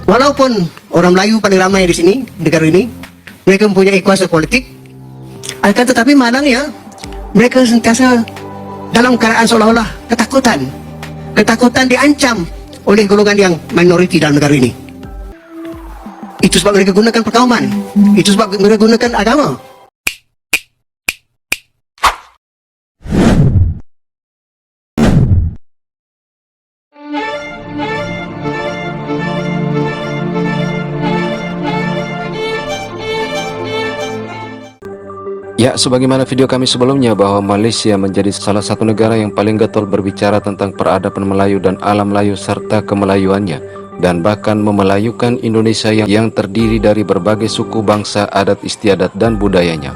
walaupun orang Melayu paling ramai di sini, negara ini, mereka mempunyai kuasa politik, akan tetapi malangnya mereka sentiasa dalam keadaan seolah-olah ketakutan diancam oleh golongan yang minoriti dalam negara ini. Itu sebab mereka gunakan perkauman, itu sebab mereka gunakan agama. Ya, sebagaimana video kami sebelumnya bahwa Malaysia menjadi salah satu negara yang paling getol berbicara tentang peradaban Melayu dan alam Melayu serta kemelayuannya, dan bahkan memelayukan Indonesia yang terdiri dari berbagai suku, bangsa, adat istiadat dan budayanya.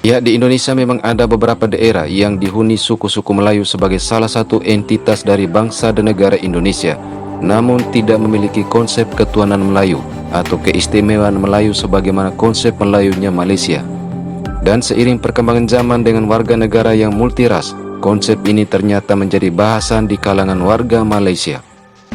Ya, di Indonesia memang ada beberapa daerah yang dihuni suku-suku Melayu sebagai salah satu entitas dari bangsa dan negara Indonesia, namun tidak memiliki konsep ketuhanan Melayu atau keistimewaan Melayu sebagaimana konsep Melayunya Malaysia. Dan seiring perkembangan zaman dengan warga negara yang multiras, konsep ini ternyata menjadi bahasan di kalangan warga Malaysia.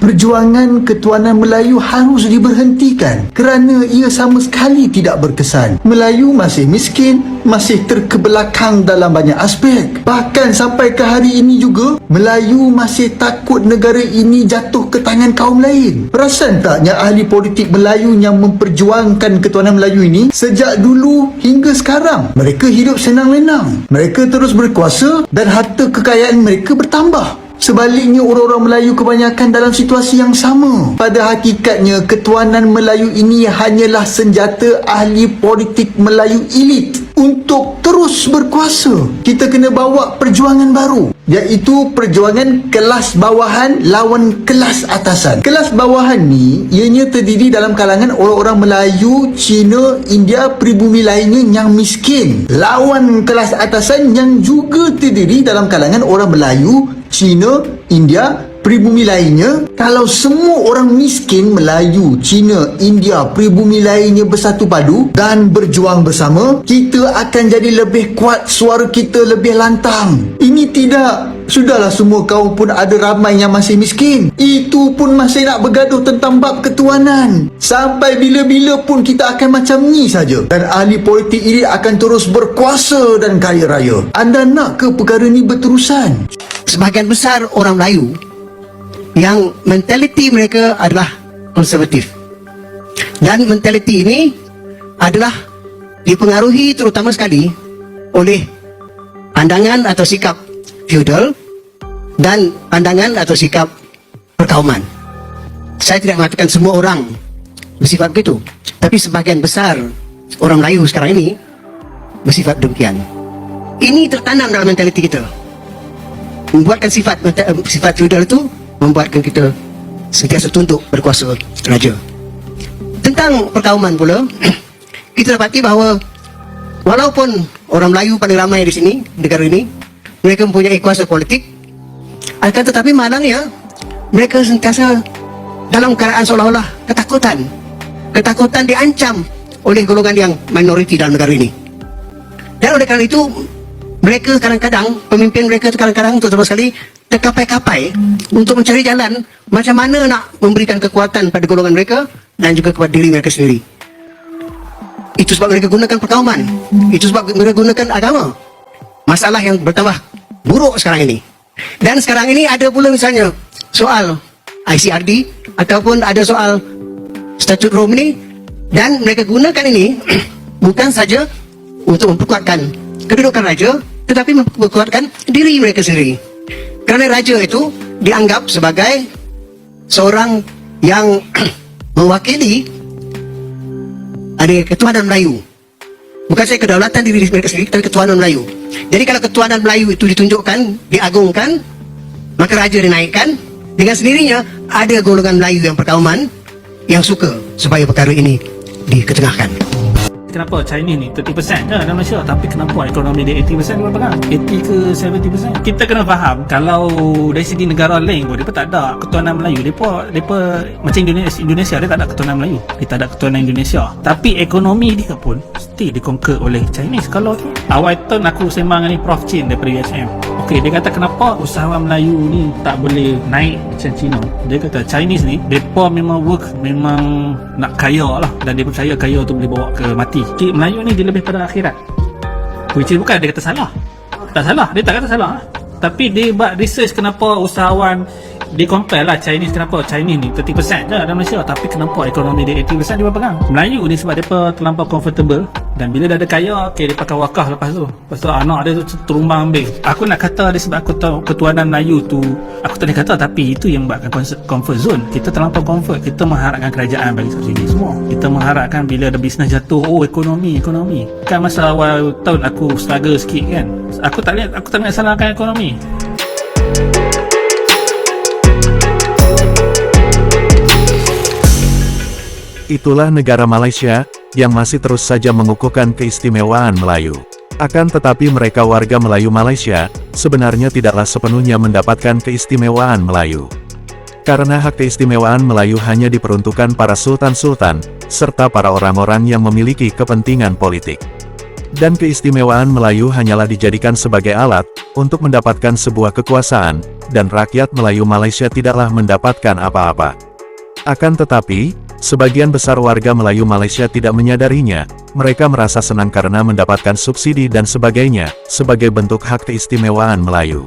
Perjuangan ketuanan Melayu harus diberhentikan kerana ia sama sekali tidak berkesan. Melayu masih miskin, masih terkebelakang dalam banyak aspek. Bahkan sampai ke hari ini juga, Melayu masih takut negara ini jatuh ke tangan kaum lain. Perasan taknya ahli politik Melayu yang memperjuangkan ketuanan Melayu ini sejak dulu hingga sekarang? Mereka hidup senang-lenang. Mereka terus berkuasa dan harta kekayaan mereka bertambah. Sebaliknya, orang-orang Melayu kebanyakan dalam situasi yang sama. Pada hakikatnya, ketuanan Melayu ini hanyalah senjata ahli politik Melayu elit untuk terus berkuasa. Kita kena bawa perjuangan baru, iaitu perjuangan kelas bawahan lawan kelas atasan. Kelas bawahan ni ianya terdiri dalam kalangan orang-orang Melayu, Cina, India, pribumi lainnya yang miskin, lawan kelas atasan yang juga terdiri dalam kalangan orang Melayu, Cina, India, pribumi lainnya. Kalau semua orang miskin Melayu, Cina, India, pribumi lainnya bersatu padu dan berjuang bersama, kita akan jadi lebih kuat, suara kita lebih lantang. Ini tidak. Sudahlah, semua kaum pun ada ramai yang masih miskin. Itu pun masih nak bergaduh tentang bab ketuanan. Sampai bila-bila pun kita akan macam ni saja. Dan ahli politik ini akan terus berkuasa dan kaya raya. Anda nak ke perkara ni berterusan? Sebahagian besar orang Melayu yang mentaliti mereka adalah konservatif, dan mentaliti ini adalah dipengaruhi terutama sekali oleh pandangan atau sikap feudal dan pandangan atau sikap perkauman. Saya tidak mengatakan semua orang bersifat begitu, tapi sebahagian besar orang Melayu sekarang ini bersifat demikian. Ini tertanam dalam mentaliti kita, membuatkan sifat feudal itu membuatkan kita sentiasa tunduk berkuasa raja. Tentang perkauman pula, kita dapati bahawa walaupun orang Melayu paling ramai di sini, negara ini, mereka mempunyai kuasa politik, akan tetapi malangnya mereka sentiasa dalam keadaan seolah-olah ketakutan diancam oleh golongan yang minoriti dalam negara ini. Dan oleh kerana itu, mereka kadang-kadang, pemimpin mereka kadang-kadang terutama sekali terkapai-kapai untuk mencari jalan macam mana nak memberikan kekuatan pada golongan mereka dan juga kepada diri mereka sendiri. Itu sebab mereka gunakan perkauman, itu sebab mereka gunakan agama. Masalah yang bertambah buruk sekarang ini. Dan sekarang ini ada pula misalnya soal ICRD ataupun ada soal statut Rom ini, dan mereka gunakan ini bukan saja untuk memperkuatkan kedudukan raja, tetapi memperkuatkan diri mereka sendiri. Kerana raja itu dianggap sebagai seorang yang mewakili ada ketuhanan Melayu. Bukan saja kedaulatan diri mereka sendiri, tapi ketuhanan Melayu. Jadi kalau ketuhanan Melayu itu ditunjukkan, diagungkan, maka raja dinaikkan. Dengan sendirinya ada golongan Melayu yang perkauman yang suka supaya perkara ini diketengahkan. Kenapa Chinese ni 30% je dalam Malaysia, tapi kenapa ekonomi dia 80% berapa kan? 80 ke 70%? Kita kena faham, kalau dari segi negara lain pun depa tak ada ketuhanan Melayu. Depa macam Indonesia dia tak ada ketuhanan Melayu, dia tak ada ketuhanan Indonesia. Tapi ekonomi dia pun mesti dikonquer oleh Chinese. Kalau tu awal tahun aku sembang dengan Prof Chin daripada USM. Okey, dia kata kenapa usahawan Melayu ni tak boleh naik macam Cina. Dia kata Chinese ni, mereka memang work, memang nak kaya lah. Dan dia percaya kaya tu boleh bawa ke mati. Okay, Melayu ni dia lebih pada akhirat. Which is bukan dia kata salah. Tak salah, dia tak kata salah. Tapi dia buat research kenapa usahawan, dia compare lah Chinese, kenapa Chinese ni 30% je dalam Malaysia, tapi kenapa ekonomi dia 80% dia berpegang. Melayu ni sebab dia terlampau comfortable, dan bila dah ada kaya, okay, dia pakai wakaf lepas tu anak dia tu terumbang ambing. Aku nak kata dia sebab aku tahu ketuanan Melayu tu, aku tak boleh kata, tapi itu yang buatkan comfort zone. Kita terlampau comfort, kita mengharapkan kerajaan bagi subsidi semua, kita mengharapkan bila ada bisnes jatuh, oh ekonomi kan masa awal tahun aku struggle sikit kan, aku tak nak salahkan ekonomi. Itulah negara Malaysia, yang masih terus saja mengukuhkan keistimewaan Melayu. Akan tetapi mereka warga Melayu Malaysia, sebenarnya tidaklah sepenuhnya mendapatkan keistimewaan Melayu. Karena hak keistimewaan Melayu hanya diperuntukkan para sultan-sultan, serta para orang-orang yang memiliki kepentingan politik. Dan keistimewaan Melayu hanyalah dijadikan sebagai alat, untuk mendapatkan sebuah kekuasaan, dan rakyat Melayu Malaysia tidaklah mendapatkan apa-apa. Akan tetapi, sebagian besar warga Melayu Malaysia tidak menyadarinya, mereka merasa senang karena mendapatkan subsidi dan sebagainya, sebagai bentuk hak keistimewaan Melayu.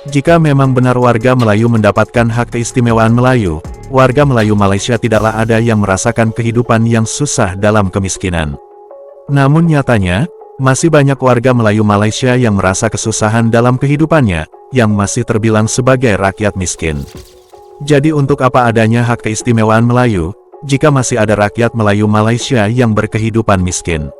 Jika memang benar warga Melayu mendapatkan hak keistimewaan Melayu, warga Melayu Malaysia tidaklah ada yang merasakan kehidupan yang susah dalam kemiskinan. Namun nyatanya, masih banyak warga Melayu Malaysia yang merasa kesusahan dalam kehidupannya, yang masih terbilang sebagai rakyat miskin. Jadi untuk apa adanya hak keistimewaan Melayu, jika masih ada rakyat Melayu Malaysia yang berkehidupan miskin?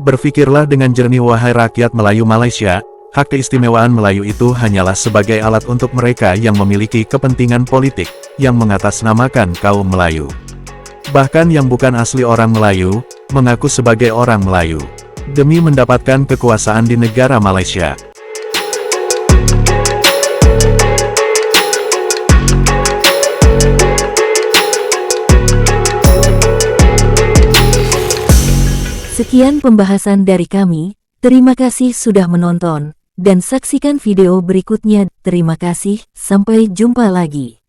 Berfikirlah dengan jernih wahai rakyat Melayu Malaysia, hak keistimewaan Melayu itu hanyalah sebagai alat untuk mereka yang memiliki kepentingan politik, yang mengatasnamakan kaum Melayu. Bahkan yang bukan asli orang Melayu, mengaku sebagai orang Melayu, demi mendapatkan kekuasaan di negara Malaysia. Sekian pembahasan dari kami, terima kasih sudah menonton, dan saksikan video berikutnya. Terima kasih, sampai jumpa lagi.